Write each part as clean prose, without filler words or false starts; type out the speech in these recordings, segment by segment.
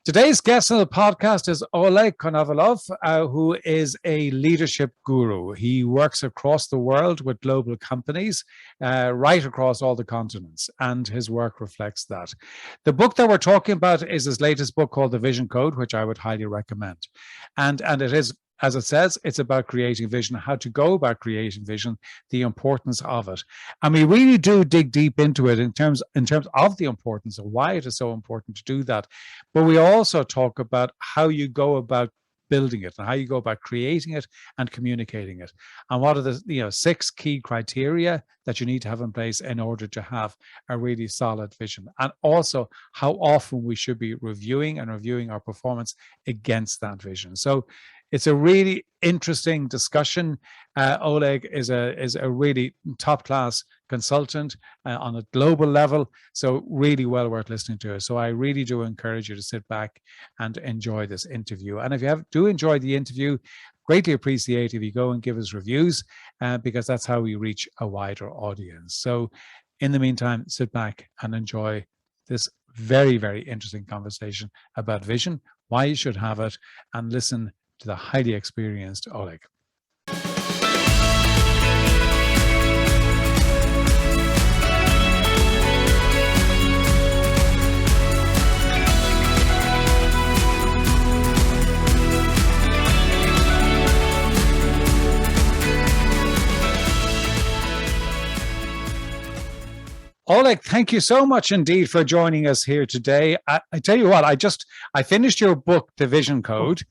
Today's guest on the podcast is Oleg Konovalov, who is a leadership guru. He works across the world with global companies, right across all the continents, and his work reflects that. The book that we're talking about is his latest book called The Vision Code, which I would highly recommend. And it is, as it says, it's about creating vision, how to go about creating vision, the importance of it. And we really do dig deep into it in terms of the importance of why it is so important to do that. But we also talk about how you go about building it and how you go about creating it and communicating it. And what are the 6 key criteria that you need to have in place in order to have a really solid vision. And also how often we should be reviewing our performance against that vision. So it's a really interesting discussion. Oleg is a really top-class consultant on a global level, so really well worth listening to. So I really do encourage you to sit back and enjoy this interview. And if you do enjoy the interview, greatly appreciate if you go and give us reviews, because that's how we reach a wider audience. So in the meantime, sit back and enjoy this very, very interesting conversation about vision, why you should have it, and listen to the highly experienced Oleg. Oleg, thank you so much indeed for joining us here today. I tell you what, I finished your book, The Vision Code,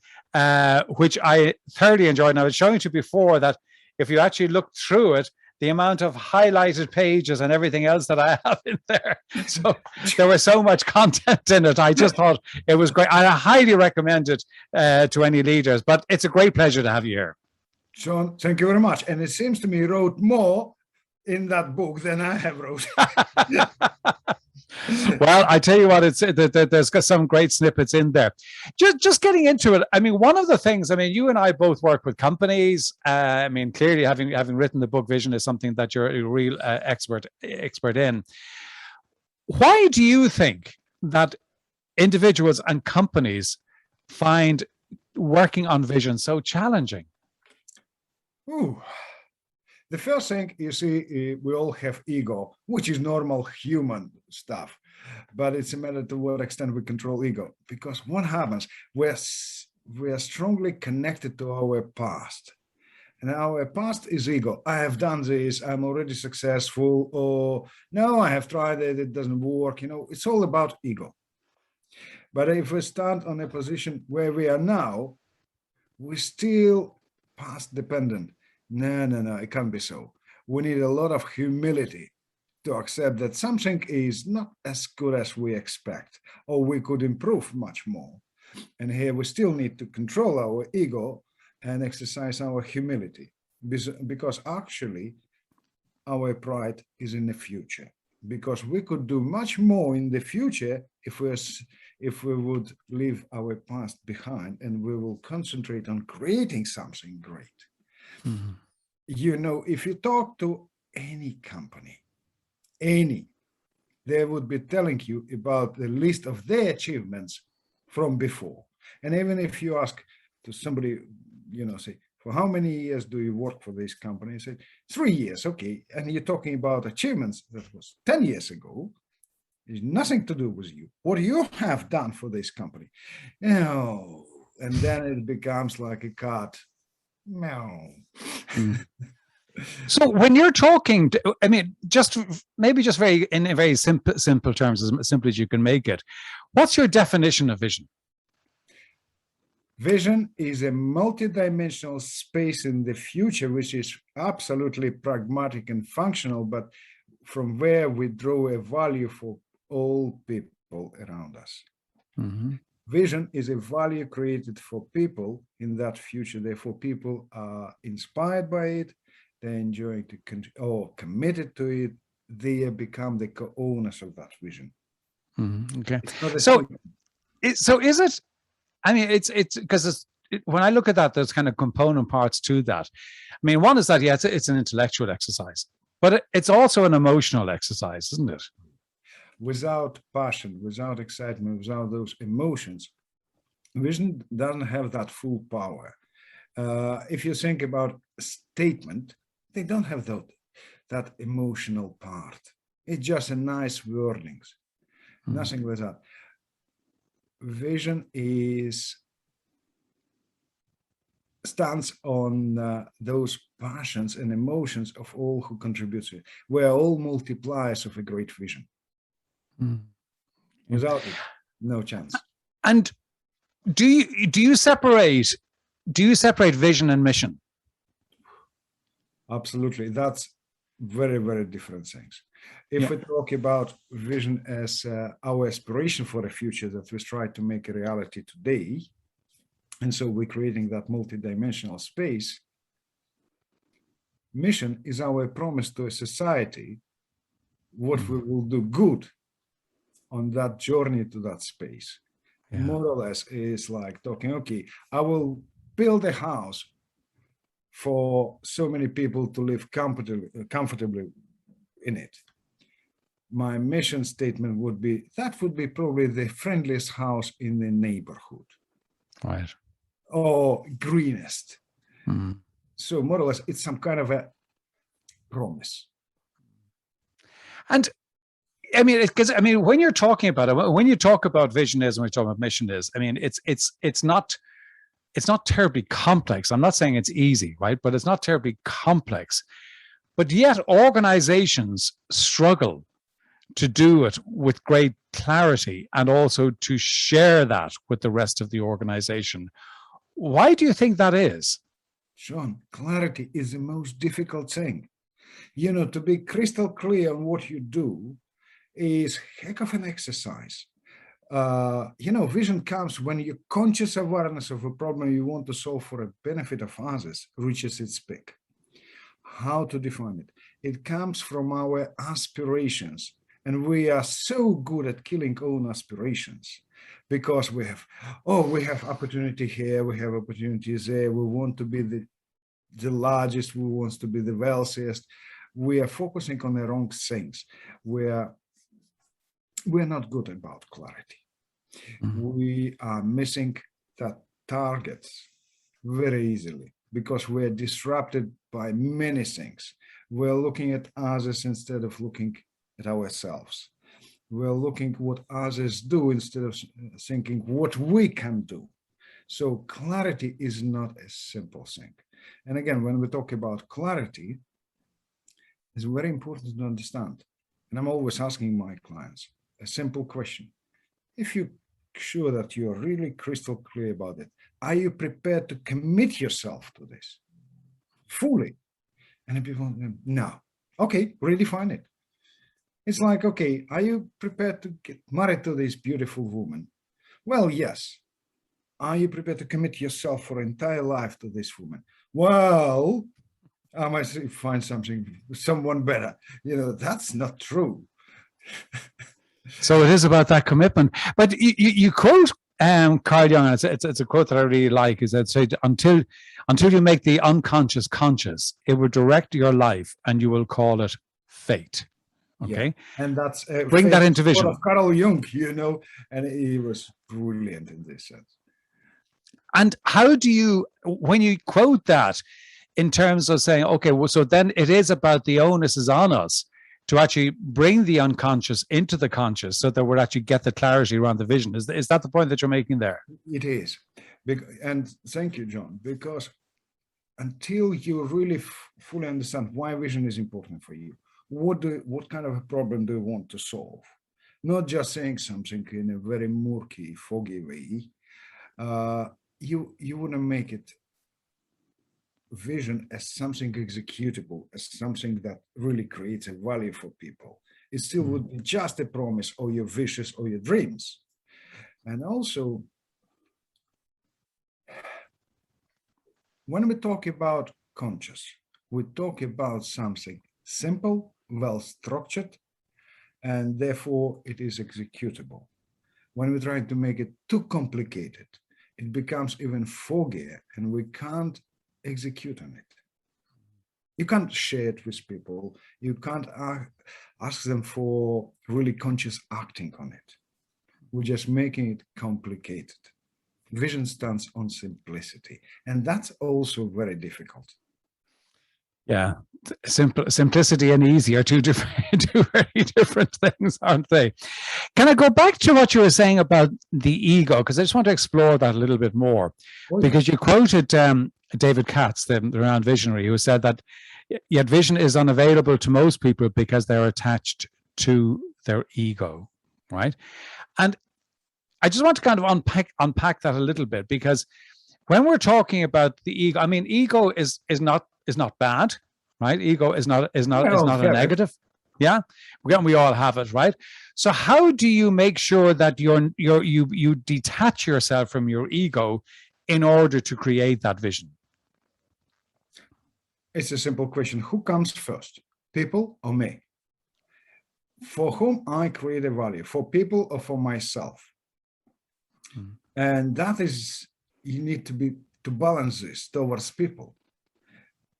which I thoroughly enjoyed. And I was showing you before that if you actually look through it, the amount of highlighted pages and everything else that I have in there. So there was so much content in it. I just thought it was great. I highly recommend it to any leaders, but it's a great pleasure to have you here. Sean, thank you very much. And it seems to me you wrote more in that book than I have wrote. Well, I tell you what, there's got some great snippets in there. Just getting into it. I mean, one of the things, you and I both work with companies. Clearly having written the book Vision is something that you're a real expert in. Why do you think that individuals and companies find working on vision so challenging? The first thing, you see, we all have ego, which is normal human stuff, but it's a matter to what extent we control ego. Because what happens, we are strongly connected to our past. And our past is ego. I have done this, I'm already successful, or no, I have tried it, it doesn't work. It's all about ego. But if we start on a position where we are now, we're still past dependent. No, it can't be so. We need a lot of humility to accept that something is not as good as we expect, or we could improve much more. And here we still need to control our ego and exercise our humility, because actually our pride is in the future. Because we could do much more in the future if we would leave our past behind and we will concentrate on creating something great. Mm-hmm. If you talk to any company, they would be telling you about the list of their achievements from before. And even if you ask to somebody, say, for how many years do you work for this company? Say, 3 years, okay. And you're talking about achievements that was 10 years ago. There's nothing to do with you. What you have done for this company. And then it becomes like a cat. No. So when you're talking, just very in very simple terms, as simple as you can make it, what's your definition of vision? Vision is a multidimensional space in the future, which is absolutely pragmatic and functional, but from where we draw a value for all people around us. Mm-hmm. Vision is a value created for people in that future. Therefore, people are inspired by it, they're enjoying or committed to it, they become the co-owners of that vision. Mm-hmm. Okay. So is it? It's because when I look at that, there's kind of component parts to that. One is that, it's an intellectual exercise, but it's also an emotional exercise, isn't it? Without passion, without excitement, without those emotions, Vision doesn't have that full power. If you think about statement, they don't have that emotional part. It's just a nice wordings, nothing like that. Vision stands on those passions and emotions of all who contribute to it. We're all multipliers of a great vision. Without it, no chance. And do you separate vision and mission? Absolutely, that's very, very different things. If we talk about vision as our aspiration for a future that we try to make a reality today, and so we're creating that multidimensional space, mission is our promise to a society what we will do good on that journey to that space. More or less is like talking, okay, I will build a house for so many people to live comfortably in it. My mission statement would be, that would be probably the friendliest house in the neighborhood. Right. Or greenest. So more or less, it's some kind of a promise. And I mean, when you're talking about it, when you talk about vision is, when we talk about mission is, I mean, it's not terribly complex. I'm not saying it's easy, right? But it's not terribly complex. But yet organizations struggle to do it with great clarity and also to share that with the rest of the organization. Why do you think that is? Sean, clarity is the most difficult thing. You know, to be crystal clear on what you do is heck of an exercise. You know, vision comes when your conscious awareness of a problem you want to solve for a benefit of others reaches its peak. How to define it? It comes from our aspirations, and we are so good at killing own aspirations because we have opportunity here, we have opportunities there, we want to be the largest, we want to be the wealthiest. We are focusing on the wrong things. We're not good about clarity. We are missing that targets very easily because we're disrupted by many things. We're looking at others instead of looking at ourselves. We're looking what others do instead of thinking what we can do. So clarity is not a simple thing. And again, when we talk about clarity, it's very important to understand. And I'm always asking my clients a simple question. If you're sure that you're really crystal clear about it, are you prepared to commit yourself to this fully? And people, no. Okay, redefine it. It's like, okay, are you prepared to get married to this beautiful woman? Well, yes. Are you prepared to commit yourself for entire life to this woman? Well, I might find someone better. You know, that's not true. So it is about that commitment. But you quote Carl Jung, and it's a quote that I really like, is that said, until you make the unconscious conscious, it will direct your life and you will call it fate. Okay. Yeah. And that's bring that into vision. Of Carl Jung, you know, and he was brilliant in this sense. And how do you, when you quote that in terms of saying, okay, well, so then it is about the onus is on us to actually bring the unconscious into the conscious so that we'll actually get the clarity around the vision. Is that the point that you're making there? It is. And thank you, John, because until you really fully understand why vision is important for you, what kind of a problem do you want to solve? Not just saying something in a very murky, foggy way. You wouldn't make it vision as something executable, as something that really creates a value for people. It still would be just a promise or your wishes or your dreams. And also, when we talk about conscious, we talk about something simple, well-structured, and therefore it is executable. When we try to make it too complicated, it becomes even foggier and we can't execute on it. You can't share it with people. You can't ask them for really conscious acting on it. We're just making it complicated. Vision stands on simplicity, and that's also very difficult. Yeah, simplicity and easy are two very different things, aren't they? Can I go back to what you were saying about the ego? Because I just want to explore that a little bit more. Oh, yeah. Because you quoted David Katz, the renowned visionary, who said that yet vision is unavailable to most people because they're attached to their ego, right? And I just want to kind of unpack that a little bit, because when we're talking about the ego, I mean, ego is not bad, right? Ego is not a negative. Yeah, we all have it, right? So how do you make sure that you detach yourself from your ego in order to create that vision? It's a simple question. Who comes first, people or me? For whom I create a value, for people or for myself? Mm. And that is, you need to balance this towards people.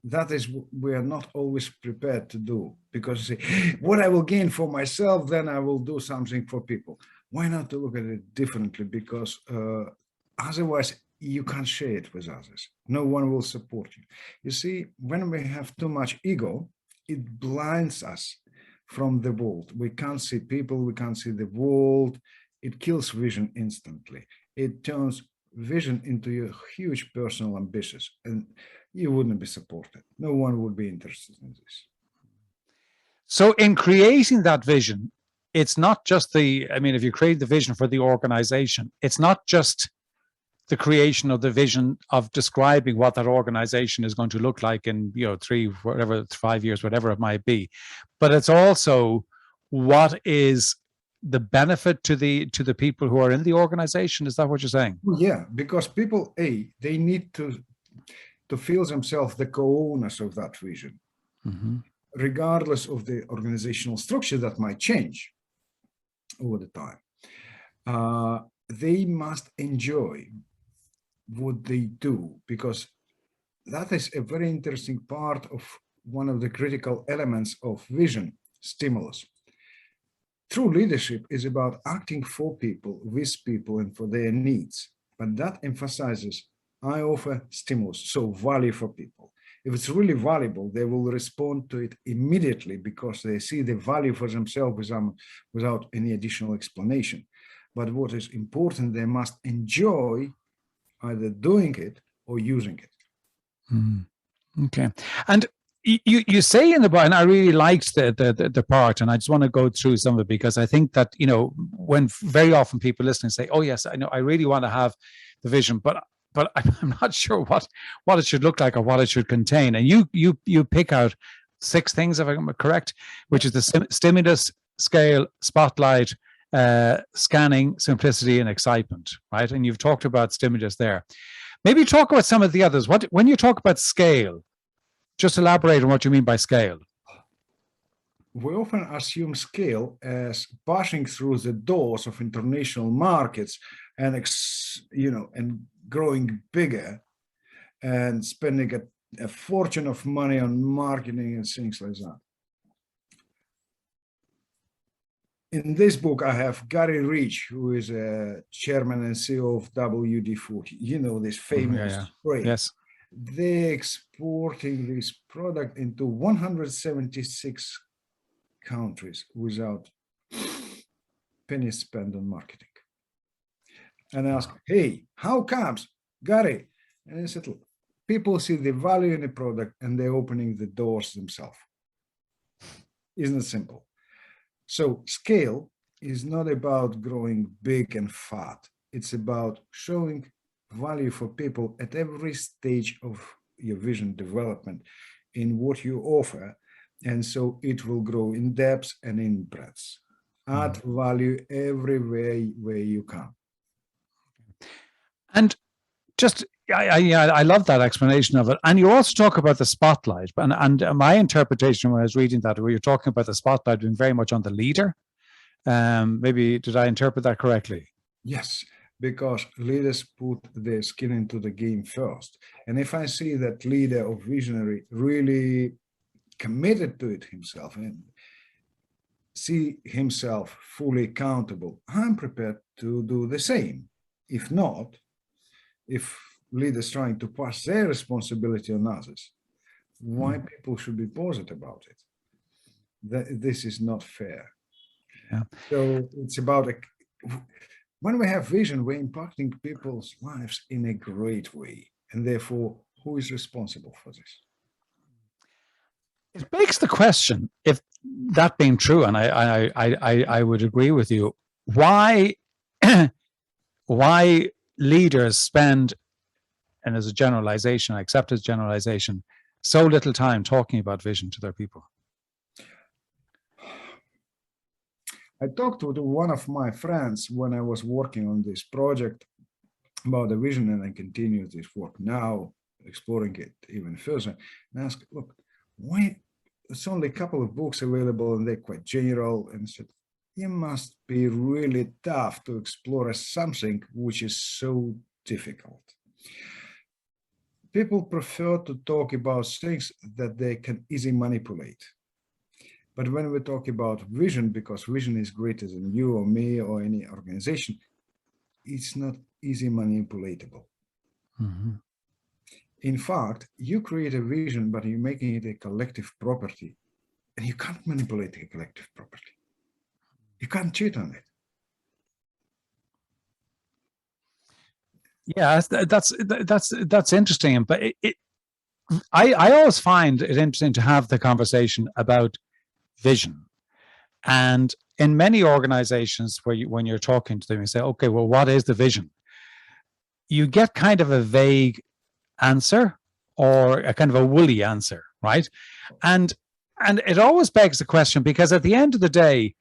That is, we are not always prepared to do, because you say, what I will gain for myself, then I will do something for people. Why not to look at it differently? Because otherwise you can't share it with others. No one will support you. You see, when we have too much ego, it blinds us from the world. We can't see people, we can't see the world. It kills vision instantly. It turns vision into a huge personal ambitions, and you wouldn't be supported. No one would be interested in this. So in creating that vision, it's not just if you create the vision for the organization, it's not just the creation of the vision of describing what that organization is going to look like in 5 years, whatever it might be, but it's also what is the benefit to the people who are in the organization. Is that what you're saying? Yeah, because people, they need to feel themselves the co-owners of that vision, regardless of the organizational structure that might change over the time. They must enjoy what they do, because that is a very interesting part of one of the critical elements of vision: stimulus. True leadership is about acting for people, with people, and for their needs. But that emphasizes, I offer stimulus, so value for people. If it's really valuable, they will respond to it immediately because they see the value for themselves without any additional explanation. But what is important, they must enjoy either doing it or using it. Okay. And you say in the book, and I really liked the part, and I just want to go through some of it, because I think that, when very often people listening say, oh yes, I know, I really want to have the vision, but I'm not sure what it should look like or what it should contain. And you pick out 6 things, if I'm correct, which is the stimulus, scale, spotlight, scanning, simplicity, and excitement, right? And you've talked about stimulus there. Maybe talk about some of the others. When you talk about scale, just elaborate on what you mean by scale. We often assume scale as passing through the doors of international markets and and growing bigger and spending a fortune of money on marketing and things like that. In this book, I have Gary Rich, who is a chairman and CEO of WD-40. This famous spray. Yes. They're exporting this product into 176 countries without pennies spent on marketing. And I asked, hey, how comes, Gary? And he said, look, people see the value in the product and they're opening the doors themselves. Isn't it simple? So scale is not about growing big and fat. It's about showing value for people at every stage of your vision development in what you offer. And so it will grow in depth and in breadth. Add value everywhere where you can. And just, I love that explanation of it. And you also talk about the spotlight. And my interpretation when I was reading that, where you're talking about the spotlight being very much on the leader. Maybe, did I interpret that correctly? Yes, because leaders put their skin into the game first. And if I see that leader or visionary really committed to it himself and see himself fully accountable, I'm prepared to do the same. If not, if leaders trying to pass their responsibility on others, why people should be positive about it? This is not fair. Yeah. So it's about when we have vision, we're impacting people's lives in a great way, and therefore, who is responsible for this? It begs the question, if that being true, and I would agree with you, why why leaders spend, and as a generalization, I accept as generalization, so little time talking about vision to their people. I talked to one of my friends when I was working on this project about the vision, and I continue this work now, exploring it even further, and asked, look, why there's only a couple of books available and they're quite general, and said, you must be really tough to explore something which is so difficult. People prefer to talk about things that they can easily manipulate. But when we talk about vision, because vision is greater than you or me or any organization, it's not easy manipulatable. Mm-hmm. In fact, you create a vision, but you're making it a collective property, and you can't manipulate a collective property. You can't cheat on it. Yeah, that's interesting. But I always find it interesting to have the conversation about vision. And in many organizations where when you're talking to them, you say, okay, well, what is the vision? You get kind of a vague answer or a kind of a woolly answer, right? And it always begs the question, because at the end of the day,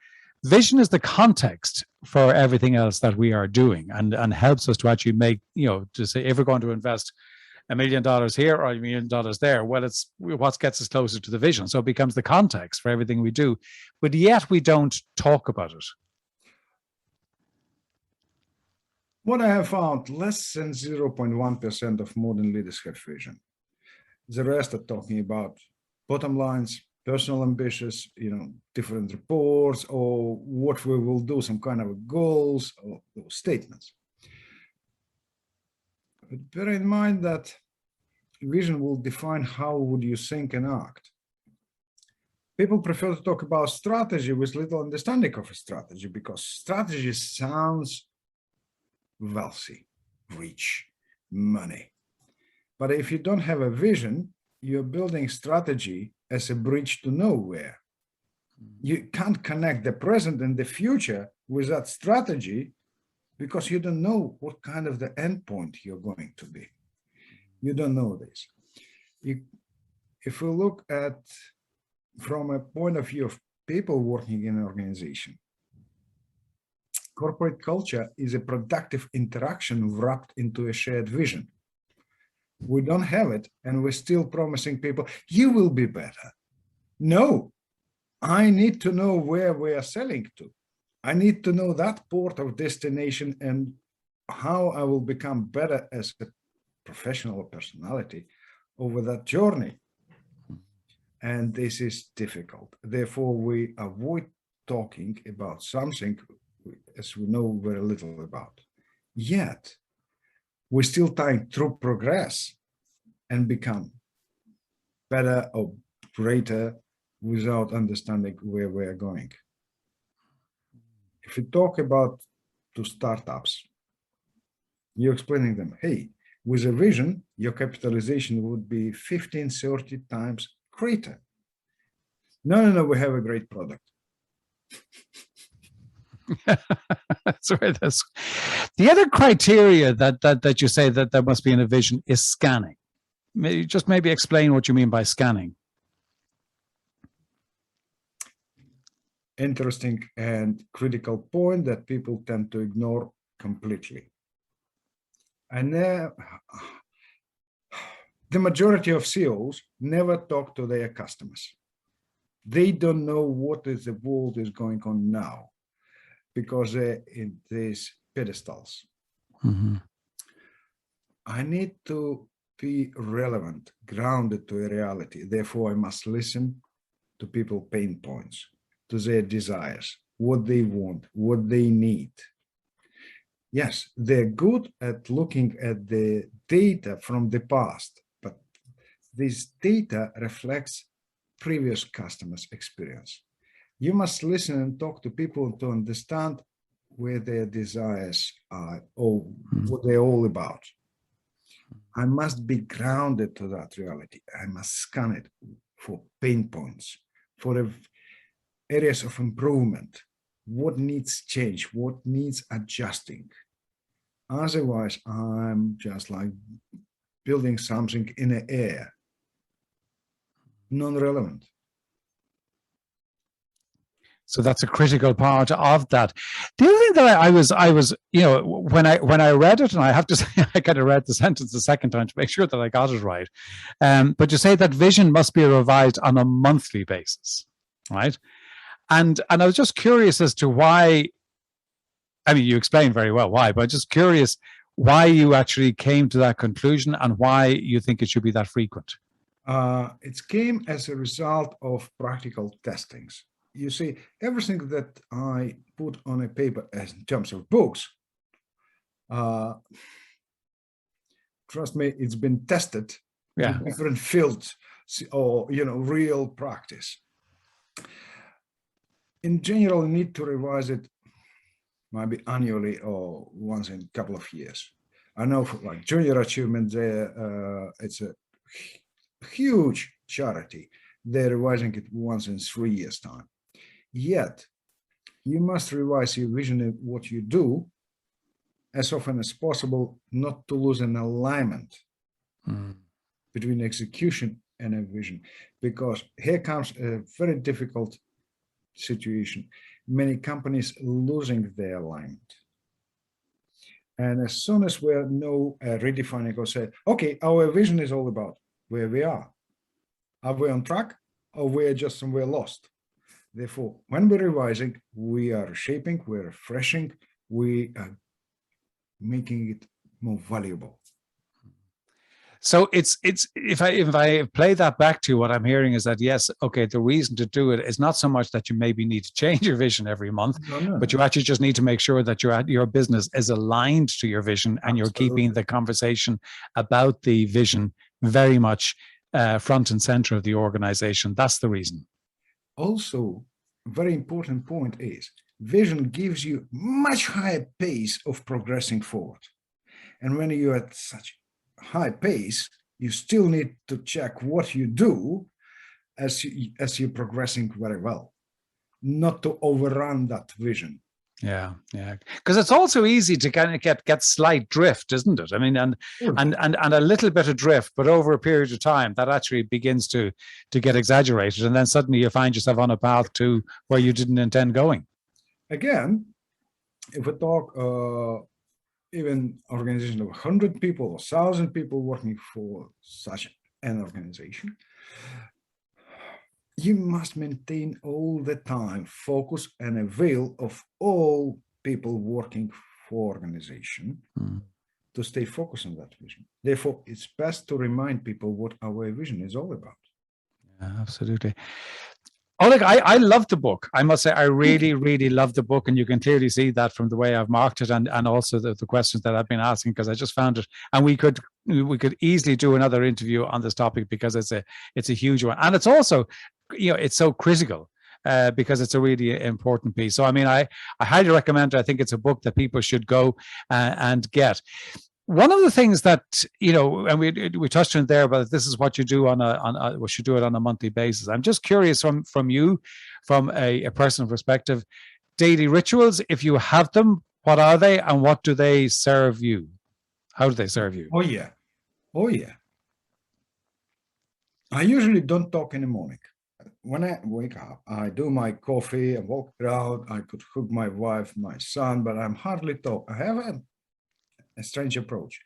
vision is the context for everything else that we are doing, and helps us to actually make, to say, if we're going to invest $1 million here or $1 million there, well, it's what gets us closer to the vision. So it becomes the context for everything we do, but yet we don't talk about it. What I have found, less than 0.1% of modern leaders have vision. The rest are talking about bottom lines, personal ambitions, different reports, or what we will do, some kind of goals or statements. But bear in mind that vision will define how would you think and act. People prefer to talk about strategy with little understanding of a strategy, because strategy sounds wealthy, rich, money. But if you don't have a vision, you're building strategy as a bridge to nowhere. You can't connect the present and the future with that strategy, because you don't know what kind of the endpoint you're going to be. You don't know this. If we look at from a point of view of people working in an organization, corporate culture is a productive interaction wrapped into a shared vision. We don't have it, and we're still promising people, you will be better. No, I need to know where we are selling to. I need to know that port of destination and how I will become better as a professional or personality over that journey. And this is difficult. Therefore, we avoid talking about something as we know very little about. Yet, we're still trying to progress and become better or greater without understanding where we're going. If you talk about to startups, you're explaining them, hey, with a vision, your capitalization would be 15, 30 times greater. No, we have a great product. That's right. The other criteria that you say that there must be in a vision is scanning. Maybe explain what you mean by scanning. Interesting and critical point that people tend to ignore completely. And the majority of CEOs never talk to their customers. They don't know what is the world is going on now, because they're in these pedestals. Mm-hmm. I need to be relevant, grounded to a reality. Therefore, I must listen to people's pain points, to their desires, what they want, what they need. Yes, they're good at looking at the data from the past, but this data reflects previous customers' experience. You must listen and talk to people to understand where their desires are or what they're all about. I must be grounded to that reality. I must scan it for pain points, for areas of improvement, what needs change, what needs adjusting. Otherwise, I'm just like building something in the air, non-relevant. So that's a critical part of that. The other thing that I was, you know, when I read it, and I have to say, I kind of read the sentence the second time to make sure that I got it right. But you say that vision must be revised on a monthly basis, right? And I was just curious as to why. I mean, you explained very well why, but I'm just curious why you actually came to that conclusion and why you think it should be that frequent. It came as a result of practical testings. You see, everything that I put on a paper as in terms of books, trust me, it's been tested in different fields or, you know, real practice. In general, you need to revise it maybe annually or once in a couple of years. I know for like junior achievement there, it's a huge charity. They're revising it once in 3 years' time. Yet, you must revise your vision of what you do as often as possible, not to lose an alignment between execution and a vision. Because here comes a very difficult situation. Many companies losing their alignment. And as soon as we know redefining or say, okay, our vision is all about where we are. Are we on track or we are just somewhere lost? Therefore, when we're revising, we are shaping, we're refreshing, we are making it more valuable. So it's if I play that back to what I'm hearing is that yes, okay, the reason to do it is not so much that you maybe need to change your vision every month, but you actually just need to make sure that your business is aligned to your vision and you're keeping the conversation about the vision very much front and center of the organization. That's the reason. Also, very important point is vision gives you much higher pace of progressing forward. And when you're at such high pace, you still need to check what you do as you're progressing very well, not to overrun that vision. Yeah, because it's also easy to kind of get slight drift, isn't it? I mean, and a little bit of drift, but over a period of time, that actually begins to get exaggerated, and then suddenly you find yourself on a path to where you didn't intend going. Again, if we talk even organization of 100 people or 1,000 people working for such an organization, you must maintain all the time focus and avail of all people working for organization to stay focused on that vision. Therefore, it's best to remind people what our vision is all about. Yeah, absolutely. Oleg, I love the book. I must say, I really, really love the book. And you can clearly see that from the way I've marked it and also the questions that I've been asking, because I just found it. And we could easily do another interview on this topic because it's a huge one. And it's also, you know, it's so critical because it's a really important piece. So, I mean, I highly recommend it. I think it's a book that people should go and get. One of the things that, you know, and we touched on there, but this is what you do we should do it on a monthly basis. I'm just curious from you, from a personal perspective, daily rituals, if you have them, what are they and what do they serve you? How do they serve you? Oh, yeah. I usually don't talk in the morning. When I wake up, I do my coffee, I walk around, I could hug my wife, my son, but I'm hardly talk. I have a strange approach.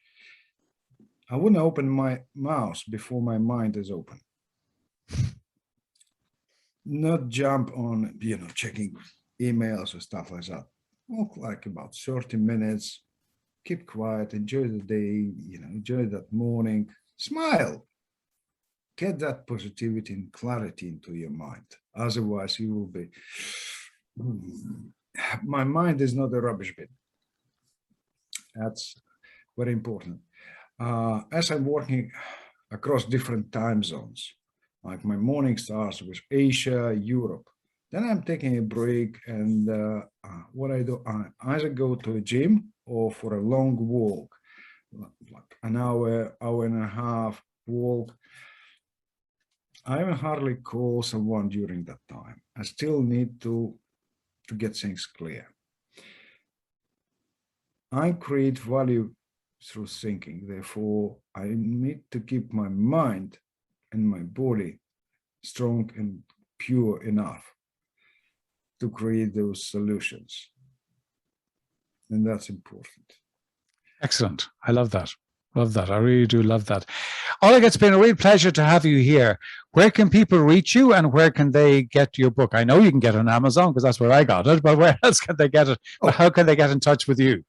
I wouldn't open my mouth before my mind is open. Not jump on, you know, checking emails or stuff like that. Walk like about 30 minutes, keep quiet, enjoy the day, you know, enjoy that morning, smile. Get that positivity and clarity into your mind. Otherwise, you will be, my mind is not a rubbish bin. That's very important. As I'm working across different time zones, like my morning starts with Asia, Europe. Then I'm taking a break, and what I do, I either go to a gym or for a long walk, like an hour, hour and a half walk. I will hardly call someone during that time. I still need to get things clear. I create value through thinking. Therefore, I need to keep my mind and my body strong and pure enough to create those solutions. And that's important. Excellent. I love that. Love that. I really do love that. Oleg, it's been a real pleasure to have you here. Where can people reach you, and where can they get your book? I know you can get it on Amazon because that's where I got it, but where else can they get it? Oh. How can they get in touch with you?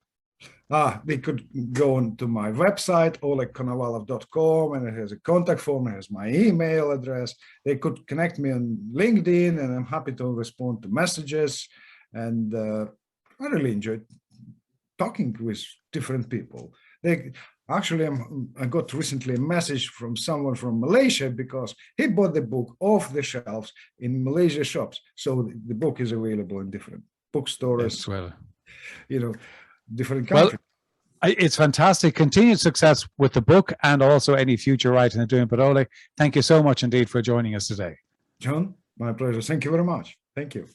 They could go on to my website, olegkonovalov.com, and it has a contact form, it has my email address. They could connect me on LinkedIn, and I'm happy to respond to messages. And I really enjoyed talking with different people. Actually, I got recently a message from someone from Malaysia because he bought the book off the shelves in Malaysia shops. So the book is available in different bookstores, different countries. Well, it's fantastic. Continued success with the book and also any future writing and doing. But Oleg, thank you so much indeed for joining us today. John, my pleasure. Thank you very much. Thank you.